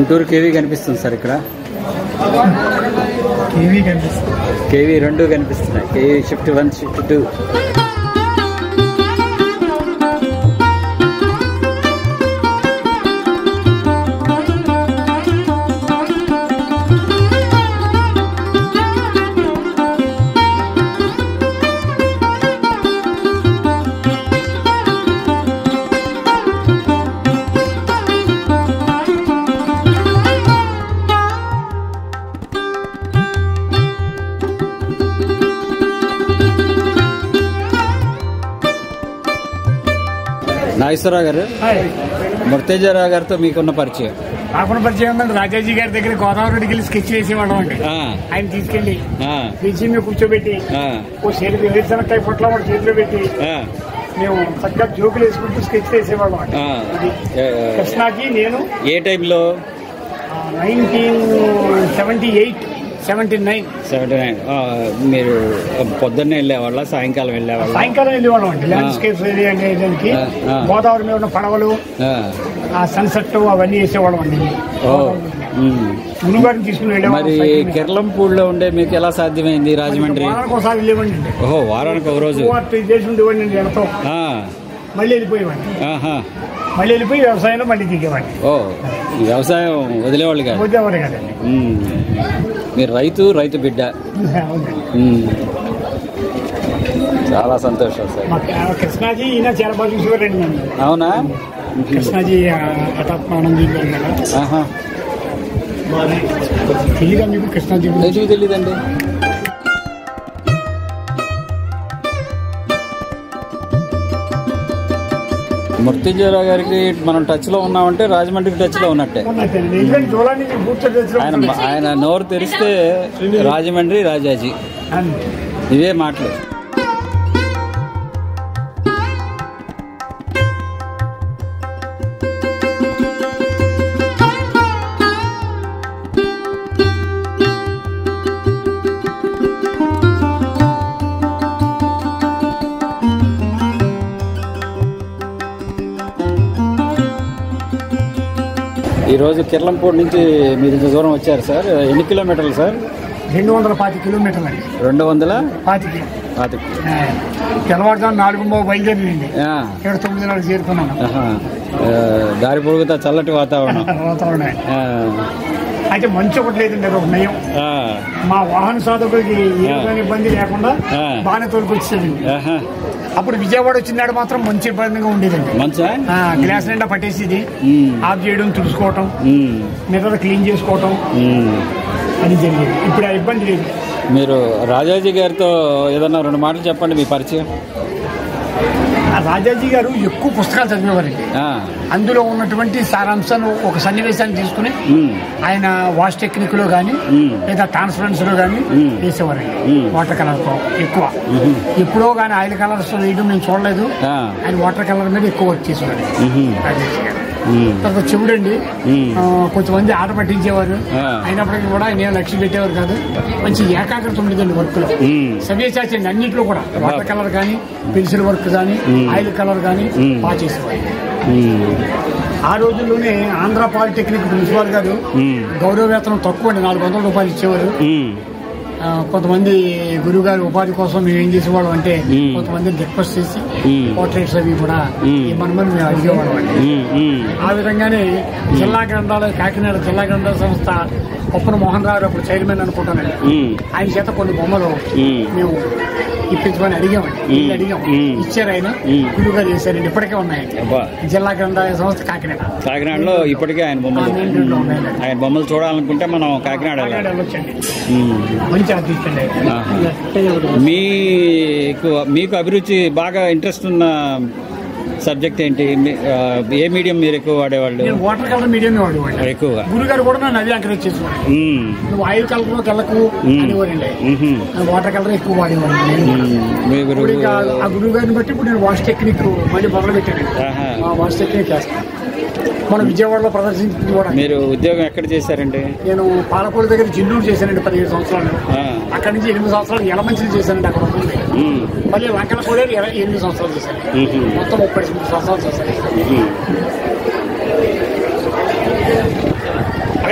Guntur KV కనిపిస్తుంది sir. ఇక్కడ KV కనిపిస్తుంది, కేవీ రెండు కనిపిస్తున్నాయి. KV shift 1 shift 2. నాగేశ్వరరావు గారు, ముర్తేజరావు గారితో మీకున్న పరిచయం? నాకున్న పరిచయం ఉందండి. రాజాజీ గారి దగ్గర గోదావరికి వెళ్ళి స్కెచ్ వేసేవాళ్ళం అండి. ఆయన తీసుకెళ్లి బీచ్ మీద కూర్చోబెట్టి ఓ చేతి వేరుశనక్కాయ పొట్ల వాడు చేతిలో పెట్టి మేము చక్కగా జోకులు వేసుకుంటూ స్కెచ్ వేసేవాళ్ళం అండి. కృష్ణాజీ నేను ఏ టైంలో? 1978, 79. మీరు పొద్దున్నే వెళ్ళేవాళ్ళ, సాయంకాలం వెళ్ళేవాళ్ళ? సాయంకాలం వెళ్ళేవాళ్ళం అండి. ల్యాండ్స్కేప్స్ అనేదానికి గోదావరి మీద ఉన్న పడవలు, ఆ సన్సెట్ అవన్నీ వేసేవాళ్ళం అండి. గురుగారిని తీసుకుని వెళ్ళేవాళ్ళం. మరి కిర్లంపూడిలో ఉండే మీకు ఎలా సాధ్యమైంది రాజమండ్రి? వారానికి ఒకసారి వెళ్ళేవండి. ఓహో, వారానికి ఒక రోజు చేసి ఉండేవాడిని అండి. వెళ్తాం, మళ్ళీ వెళ్ళిపోయేవాడిని. మళ్ళీ వెళ్ళిపోయి వ్యవసాయంలో మళ్ళీ దిగేవాడిని. ఓ, వ్యవసాయం వదిలేవాళ్ళు కాదు? వదిలేవాడు కదండి. మీరు రైతు బిడ్డ. చాలా సంతోషం సార్. కృష్ణాజీ ఈయన చాలా బాగా చూసేవారండి నన్ను. అవునా? కృష్ణాజీ హఠాత్మానం చెప్పారు కదా. తెలీదా మీకు కృష్ణాజీ? తెలీదండి. ముర్తేజరావు గారికి మనం టచ్ లో ఉన్నామంటే రాజమండ్రికి టచ్ లో ఉన్నట్టే. ఆయన నోరు తెరిస్తే రాజమండ్రి, రాజాజీ, ఇవే మాటలు. ఈరోజు కిర్లంపూడి నుంచి మీరు ఇంత దూరం వచ్చారు సార్. ఎన్ని కిలోమీటర్లు సార్? 220 కిలోమీటర్లు అండి. 220. తెల్లవారుజాము 4 బయలుదేరింది. 9 చేరుకున్నాను. దారి పొడుగుతా చల్లటి వాతావరణం. అయితే మంచి ఒకటి లేదండి, ఒక నయం. మా వాహన సాధకులకి ఏ ఇబ్బంది లేకుండా బాగానే తోలుకొచ్చేది. అప్పుడు విజయవాడ వచ్చినాడు మాత్రం మంచి ఇబ్బందిగా ఉండేదండి. గ్లాస్ నిండా పట్టేసేది, ఆఫ్ చేయడం, తుడుచుకోవటం, మిగతా క్లీన్ చేసుకోవటం అది జరిగేది. ఇప్పుడు ఆ ఇబ్బంది లేదు. మీరు రాజాజీ గారితో ఏదన్నా 2 మాటలు చెప్పండి, మీ పరిచయం. రాజాజీ గారు ఎక్కువ పుస్తకాలు చదివేవారండి. అందులో ఉన్నటువంటి సారాంశాన్ని ఒక సన్నివేశాన్ని తీసుకుని ఆయన వాష్ టెక్నిక్ లో గానీ లేదా ట్రాన్స్పరెన్స్ లో గానీ వేసేవారండి. వాటర్ కలర్ తో ఎక్కువ, ఎప్పుడో గానీ ఆయిల్ కలర్స్ వేయడం నేను చూడలేదు. ఆయన వాటర్ కలర్ మీద ఎక్కువ వర్క్ చేసేవారు రాజాజీ గారు. తర్వాత చెవుడండి, కొంతమంది ఆట పట్టించేవారు. అయినప్పటికీ కూడా ఆయన లక్ష్యం పెట్టేవారు కాదు. మంచి ఏకాగ్రత ఉండేదండి వర్క్ లో. సవ్యసాచండి అన్నింటిలో కూడా. వాటర్ కలర్ కానీ, పెన్సిల్ వర్క్ కానీ, ఆయిల్ కలర్ కానీ బాగా చేసేవారు. ఆ రోజుల్లోనే ఆంధ్ర పాలిటెక్నిక్ ప్రిన్సిపాల్ గారు గౌరవ వేతనం తక్కువ అండి, 400 రూపాయలు ఇచ్చేవారు. కొంతమంది గురువు గారి ఉపాధి కోసం మేము ఏం చేసేవాళ్ళం అంటే కొంతమందిని రిక్వెస్ట్ చేసి పోర్ట్రేట్స్ అవి కూడా ఇవ్వమని మేము అడిగేవాళ్ళం అండి. ఆ విధంగానే జిల్లా గ్రంథాలయ, కాకినాడ జిల్లా గ్రంథాలయ సంస్థ కొప్పన మోహన్ రావు అప్పుడు చైర్మన్ అనుకుంటానండి. ఆయన చేత కొన్ని బొమ్మలు మేము ఇప్పించమని అడిగామండి. ఇచ్చారు ఆయన. గురువు గారు చేశారండి. ఇప్పటికే ఉన్నాయండి. జిల్లా గ్రంథాలయ సంస్థ కాకినాడలో ఇప్పటికే ఆయన బొమ్మలు చూడాలనుకుంటే మనం కాకినాడ వెళ్ళొచ్చండి. మంచి ఆర్టిస్ట్ అండి. మీకు అభిరుచి, బాగా ఇంట్రెస్ట్ ఉన్న సబ్జెక్ట్ ఏంటి? ఏ మీడియం మీరు ఎక్కువ వాడేవాళ్ళు? వాటర్ కలర్ మీడియం వాడేవాళ్ళు ఎక్కువగా. గురుగారు కూడా నన్ను అదే ఎంకరేజ్ చేసేవాడు. నువ్వు ఆయిల్ కలర్ కెళ్ళకు అనేవారండి. వాటర్ కలర్ ఎక్కువ వాడేవాళ్ళు. ఆ గురువు గారిని బట్టి ఇప్పుడు నేను వాష్ టెక్నిక్ మళ్ళీ మొదలు పెట్టాను. వాష్ టెక్నిక్ చేస్తాను. మన విజయవాడలో ప్రదర్శించింది కూడా. మీరు ఉద్యోగం ఎక్కడ చేశారండి? నేను పాలకోడు దగ్గర జిల్లూరు చేశానండి 17 సంవత్సరాలు. అక్కడి నుంచి 8 సంవత్సరాలు ఎలమంచిలు చేశానండి. అక్కడ ఉంటుంది. మళ్ళీ వంకలకోడే 8 సంవత్సరాలు చేశాను. మొత్తం 38 సంవత్సరాలు చేశాను.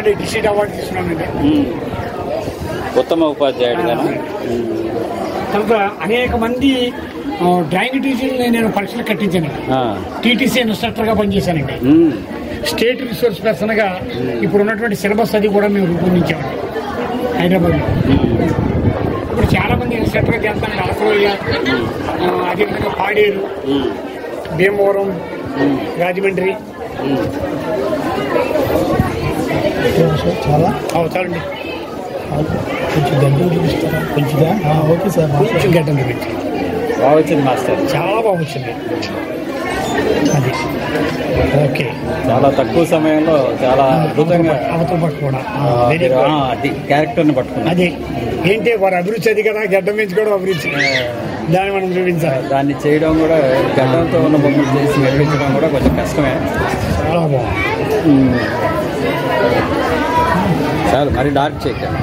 మళ్ళీ డిస్ట్రిక్ట్ అవార్డు తీసుకున్నానండి. ఉత్తమ ఉపాధ్యాయుడు కనుక అనేక మంది డ్రాయింగ్ టీచర్ని నేను పరీక్షలు కట్టించాను. టీటీసీ ఇన్స్ట్రక్టర్గా పనిచేశానండి. స్టేట్ రిసోర్స్ పర్సన్గా ఇప్పుడు ఉన్నటువంటి సిలబస్ అది కూడా మేము రూపొందించామండి హైదరాబాద్లో. ఇప్పుడు చాలా మంది ఇన్స్ట్రక్టర్గా చేస్తానండి. అలసవయ్య, అదేవిధంగా పాడేరు, భీమవరం, రాజమండ్రి. చాలా చాలండి. కొంచెం గడ్డం చూపిస్తారా? కొంచెంగా ఓకే సార్. కొంచెం గడ్డం చూపించి బాగా వచ్చింది మాస్టర్, చాలా బాగా వచ్చింది. అది ఓకే. చాలా తక్కువ సమయంలో చాలా అద్భుతంగా అవతల పట్టు కూడా అది క్యారెక్టర్ని పట్టుకున్నాం. అదే ఏంటి వారి అభిరుచి అది కదా, గడ్డం పెంచుకోవడం అభిరుచి, దాన్ని మనం చూపించాలి. దాన్ని చేయడం కూడా గడ్డంతో ఉన్న బొమ్మలు చేసి నిర్మించడం కూడా కొంచెం కష్టమే. చాలా బాగుంది. చాలు మరి డార్క్ చేయకండి.